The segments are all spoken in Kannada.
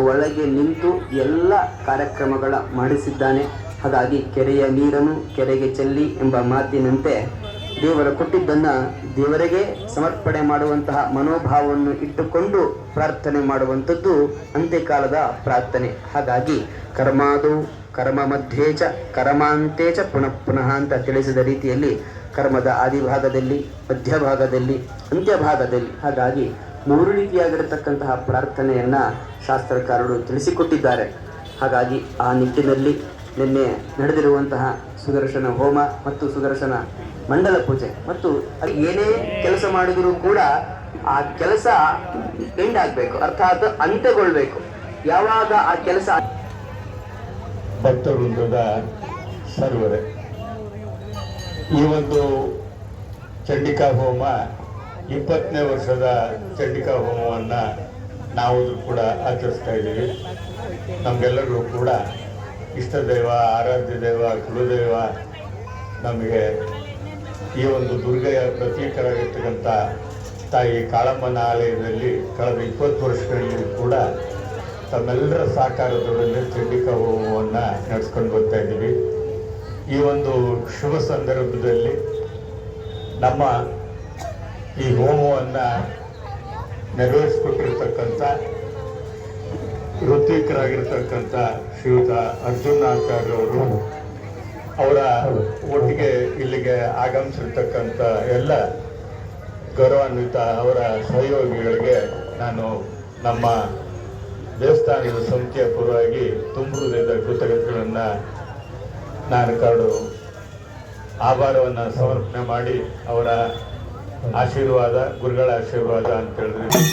ಒಳಗೆ ನಿಂತು ಎಲ್ಲ ಕಾರ್ಯಕ್ರಮಗಳ ಮಾಡಿಸಿದ್ದಾನೆ. ಹಾಗಾಗಿ ಕೆರೆಯ ನೀರನ್ನು ಕೆರೆಗೆ ಚೆಲ್ಲಿ ಎಂಬ ಮಾತಿನಂತೆ ದೇವರ ಕೊಟ್ಟಿದ್ದನ್ನು ದೇವರಿಗೆ ಸಮರ್ಪಣೆ ಮಾಡುವಂತಹ ಮನೋಭಾವವನ್ನು ಇಟ್ಟುಕೊಂಡು ಪ್ರಾರ್ಥನೆ ಮಾಡುವಂಥದ್ದು ಅಂತ್ಯಕಾಲದ ಪ್ರಾರ್ಥನೆ. ಹಾಗಾಗಿ ಕರ್ಮಾದು ಕರ್ಮ ಮಧ್ಯೆ ಚ ಕರ್ಮಾಂತೆ ಚ ಪುನಃ ಪುನಃ ಅಂತ ತಿಳಿಸಿದ ರೀತಿಯಲ್ಲಿ ಕರ್ಮದ ಆದಿಭಾಗದಲ್ಲಿ, ಮಧ್ಯಭಾಗದಲ್ಲಿ, ಅಂತ್ಯಭಾಗದಲ್ಲಿ, ಹಾಗಾಗಿ 3 ರೀತಿಯಾಗಿರತಕ್ಕಂತಹ ಪ್ರಾರ್ಥನೆಯನ್ನು ಶಾಸ್ತ್ರಕಾರರು ತಿಳಿಸಿಕೊಟ್ಟಿದ್ದಾರೆ. ಹಾಗಾಗಿ ಆ ನಿಟ್ಟಿನಲ್ಲಿ ನಿನ್ನೆ ನಡೆದಿರುವಂತಹ ಸುದರ್ಶನ ಹೋಮ ಮತ್ತು ಸುದರ್ಶನ ಮಂಡಲ ಪೂಜೆ ಮತ್ತು ಏನೇ ಕೆಲಸ ಮಾಡಿದರೂ ಕೂಡ ಆ ಕೆಲಸ ಎಂಡ್ ಆಗಬೇಕು, ಅರ್ಥಾತ್ ಅಂತ್ಯಗೊಳ್ಬೇಕು. ಯಾವಾಗ ಆ ಕೆಲಸ ಭಕ್ತವೃಂದದ ಸರ್ವರೇ, ಈ ಒಂದು ಚಂಡಿಕಾ ಹೋಮ 20ನೇ ವರ್ಷದ ಚಂಡಿಕಾ ಹೋಮವನ್ನು ನಾವು ಕೂಡ ಆಚರಿಸ್ತಾ ಇದ್ದೀವಿ. ನಮಗೆಲ್ಲರೂ ಕೂಡ ಇಷ್ಟ ದೈವ, ಆರಾಧ್ಯ ದೈವ, ಕುಲದೈವ, ನಮಗೆ ಈ ಒಂದು ದುರ್ಗೆಯ ಪ್ರತೀಕರಾಗಿರ್ತಕ್ಕಂಥ ತಾಯಿ ಕಾಳಮ್ಮನ ಆಲಯದಲ್ಲಿ ಕಳೆದ 20 ವರ್ಷಗಳಲ್ಲಿ ಕೂಡ ತಮ್ಮೆಲ್ಲರ ಸಹಕಾರದೊಡನೆ ಚಂಡಿಕಾ ಹೋಮವನ್ನು ನಡೆಸ್ಕೊಂಡು ಬರ್ತಾ ಇದ್ದೀವಿ. ಈ ಒಂದು ಶುಭ ಸಂದರ್ಭದಲ್ಲಿ ನಮ್ಮ ಈ ಹೋಮವನ್ನು ನೆರವೇರಿಸಿಕೊಟ್ಟಿರ್ತಕ್ಕಂಥ ಋತ್ವಿಕರಾಗಿರ್ತಕ್ಕಂಥ ಶ್ರೀಯುತ ಅರ್ಜುನ್ ಆಚಾರ್ಯವರು, ಅವರ ಒಟ್ಟಿಗೆ ಇಲ್ಲಿಗೆ ಆಗಮಿಸಿರ್ತಕ್ಕಂಥ ಎಲ್ಲ ಗೌರವಾನ್ವಿತ ಅವರ ಸಹಯೋಗಿಗಳಿಗೆ ನಾನು ನಮ್ಮ ದೇವಸ್ಥಾನದ ಸಮಿತಿಯ ಪರವಾಗಿ ತುಂಬ ಹೃದಯದ ಕೃತಜ್ಞತೆಗಳನ್ನು ನಾನು ಆಭಾರವನ್ನು ಸಮರ್ಪಣೆ ಮಾಡಿ ಅವರ ಆಶೀರ್ವಾದ, ಗುರುಗಳ ಆಶೀರ್ವಾದ ಅಂತ ಹೇಳಿದ್ರಿ.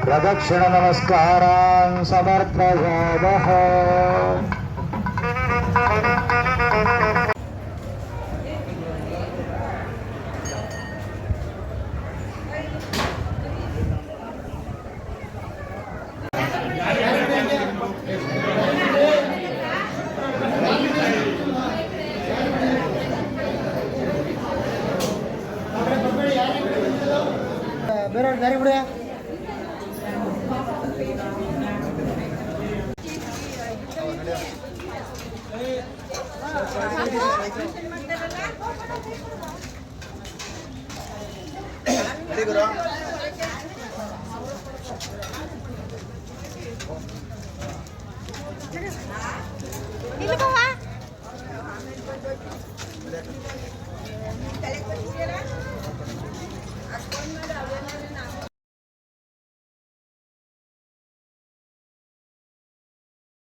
प्रदक्षिण नमस्कारान् समर्पयामः। ಬೇರೆ ದಾರಿ ಬಿಡ. Ini